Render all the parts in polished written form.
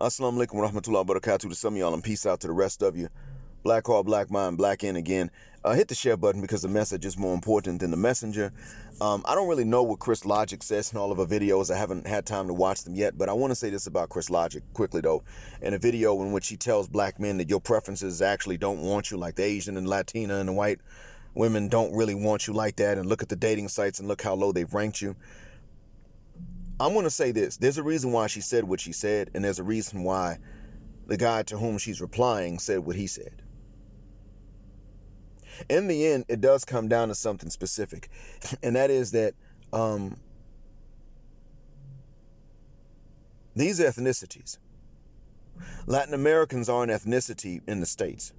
Assalamu alaikum wa rahmatullahi wa barakatuh to some of y'all, and peace out to the rest of you. Black heart, black mind, black in again. Hit the share button because the message is more important than the messenger. I don't really know what Chris Logic says in all of her videos. I haven't had time to watch them yet, but I want to say this about Chris Logic quickly, though. In a video in which he tells black men that your preferences actually don't want you, like the Asian and Latina and the white women don't really want you like that, and look at the dating sites and look how low they've ranked you. I'm going to say this. There's a reason why she said what she said, and there's a reason why the guy to whom she's replying said what he said. In the end, it does come down to something specific, and that is that these ethnicities, Latin Americans are an ethnicity in the States.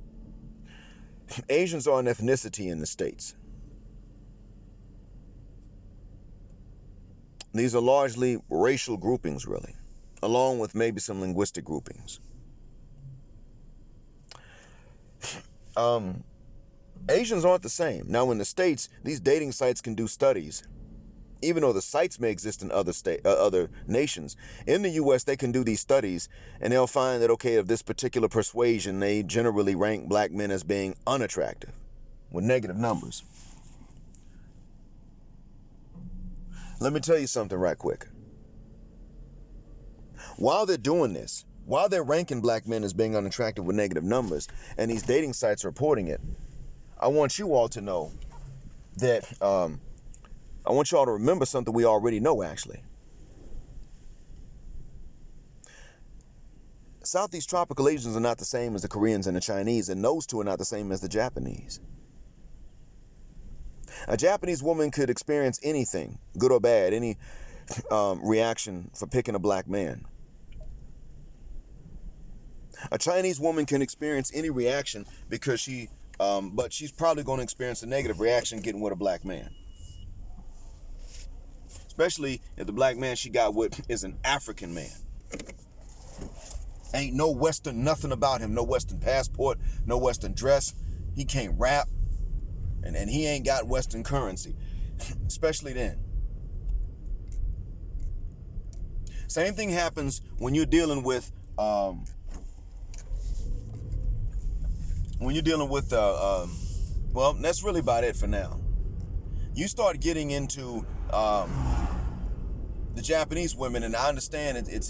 Asians are an ethnicity in the States. These are largely racial groupings, really, along with maybe some linguistic groupings. Asians aren't the same. Now, in the States, these dating sites can do studies. Even though the sites may exist in other nations, in the U.S., they can do these studies, and they'll find that, okay, of this particular persuasion, they generally rank black men as being unattractive with negative numbers. Let me tell you something right quick. While they're doing this, while they're ranking black men as being unattractive with negative numbers, and these dating sites are reporting it, I want you all to know that, I want you all to remember something we already know, actually. Southeast tropical Asians are not the same as the Koreans and the Chinese, and those two are not the same as the Japanese. A Japanese woman could experience anything, good or bad, any reaction for picking a black man. A Chinese woman can experience any reaction because but she's probably going to experience a negative reaction getting with a black man. Especially if the black man she got with is an African man. Ain't no Western nothing about him, no Western passport, no Western dress. He can't rap. And he ain't got Western currency, especially then. Same thing happens when you're dealing with, well, that's really about it for now. You start getting into the Japanese women, and I understand it's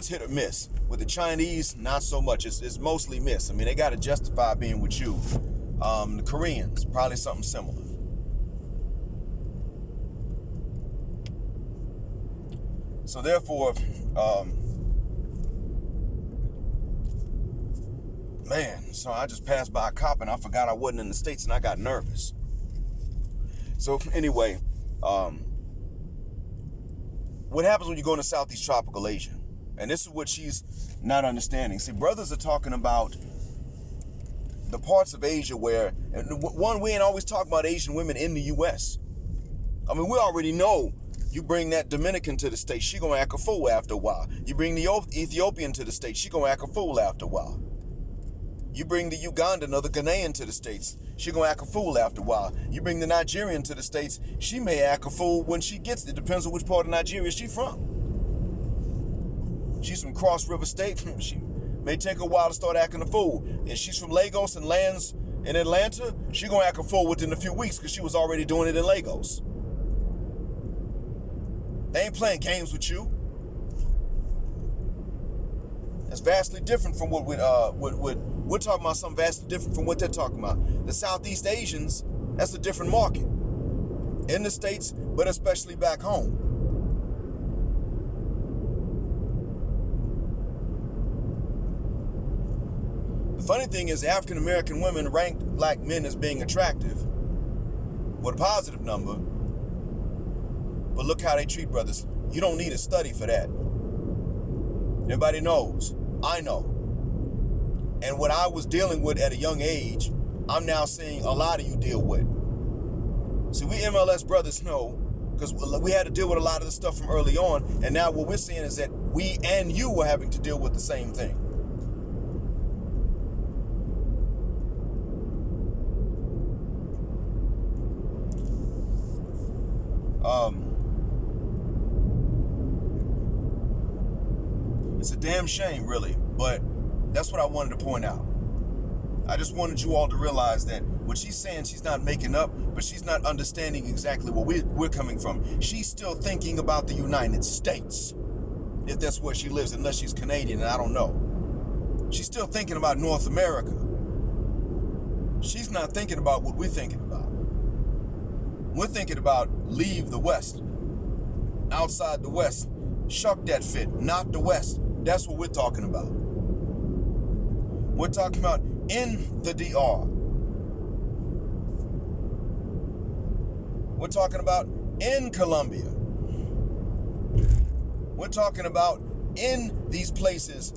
hit or miss. With the Chinese, not so much. It's mostly miss. I mean, they got to justify being with you. The Koreans, probably something similar. So therefore, so I just passed by a cop and I forgot I wasn't in the States and I got nervous. So anyway, what happens when you go into Southeast tropical Asia? And this is what she's not understanding. See, brothers are talking about the parts of Asia where, one, we ain't always talking about Asian women in the U.S. I mean, we already know you bring that Dominican to the States, she gonna act a fool after a while. You bring the Ethiopian to the States, she gonna act a fool after a while. You bring the Ugandan or the Ghanaian to the States, she gonna act a fool after a while. You bring the Nigerian to the States, she may act a fool when she gets there. It depends on which part of Nigeria she's from. She's from Cross River State, she may take a while to start acting a fool. And she's from Lagos and lands in Atlanta, she gonna act a fool within a few weeks because she was already doing it in Lagos. They ain't playing games with you. That's vastly different from what we're talking about, something vastly different from what they're talking about. The Southeast Asians, that's a different market. In the States, but especially back home. The funny thing is, African American women ranked black men as being attractive with a positive number, but look how they treat brothers. You don't need a study for that. Everybody knows. I know. And what I was dealing with at a young age, I'm now seeing a lot of you deal with. See, we MLS brothers know, because we had to deal with a lot of the stuff from early on, and now what we're seeing is that we and you were having to deal with the same thing. It's a damn shame, really, but that's what I wanted to point out. I just wanted you all to realize that what she's saying, she's not making up, but she's not understanding exactly where we're coming from. She's still thinking about the United States, if that's where she lives, unless she's Canadian, and I don't know. She's still thinking about North America. She's not thinking about what we're thinking about. We're thinking about leave the West, outside the West, shuck that fit, not the West. That's what we're talking about. We're talking about in the DR. We're talking about in Colombia. We're talking about in these places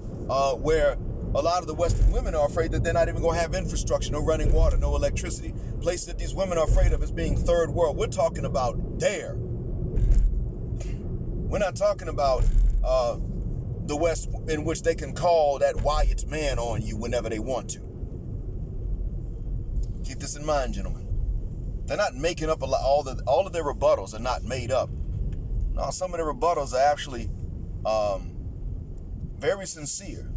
where a lot of the Western women are afraid that they're not even going to have infrastructure, no running water, no electricity. Places that these women are afraid of as being third world. We're talking about there. We're not talking about the West in which they can call that Wyatt man on you whenever they want to. Keep this in mind, gentlemen. They're not making up all of their rebuttals are not made up. No, some of their rebuttals are actually very sincere.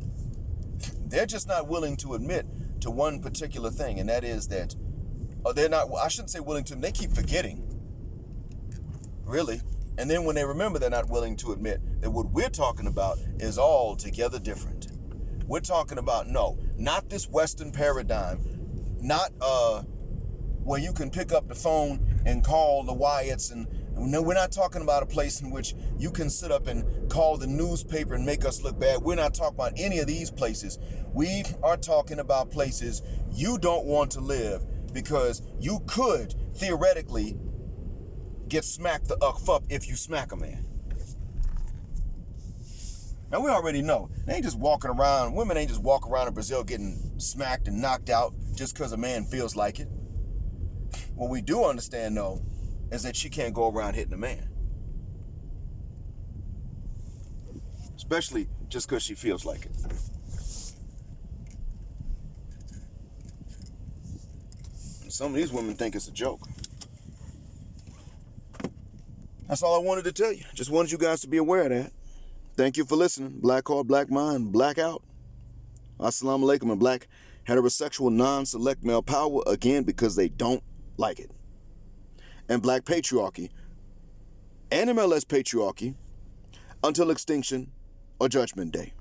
They're just not willing to admit to one particular thing, and that is that they're not, I shouldn't say willing to, they keep forgetting, really. And then when they remember, they're not willing to admit that what we're talking about is altogether different. We're talking about, no, not this Western paradigm, not where you can pick up the phone and call the Wyatts, and no, we're not talking about a place in which you can sit up and call the newspaper and make us look bad. We're not talking about any of these places. We are talking about places you don't want to live because you could theoretically get smacked the up if you smack a man. Now, we already know. They ain't just walking around, women ain't just walking around in Brazil getting smacked and knocked out just because a man feels like it. What we do understand, though, is that she can't go around hitting a man. Especially just because she feels like it. And some of these women think it's a joke. That's all I wanted to tell you. Just wanted you guys to be aware of that. Thank you for listening. Black Heart, Black Mind, Black Out. Assalamu alaikum, and black heterosexual non-select male power, again, because they don't like it. And black patriarchy and MLS patriarchy until extinction or judgment day.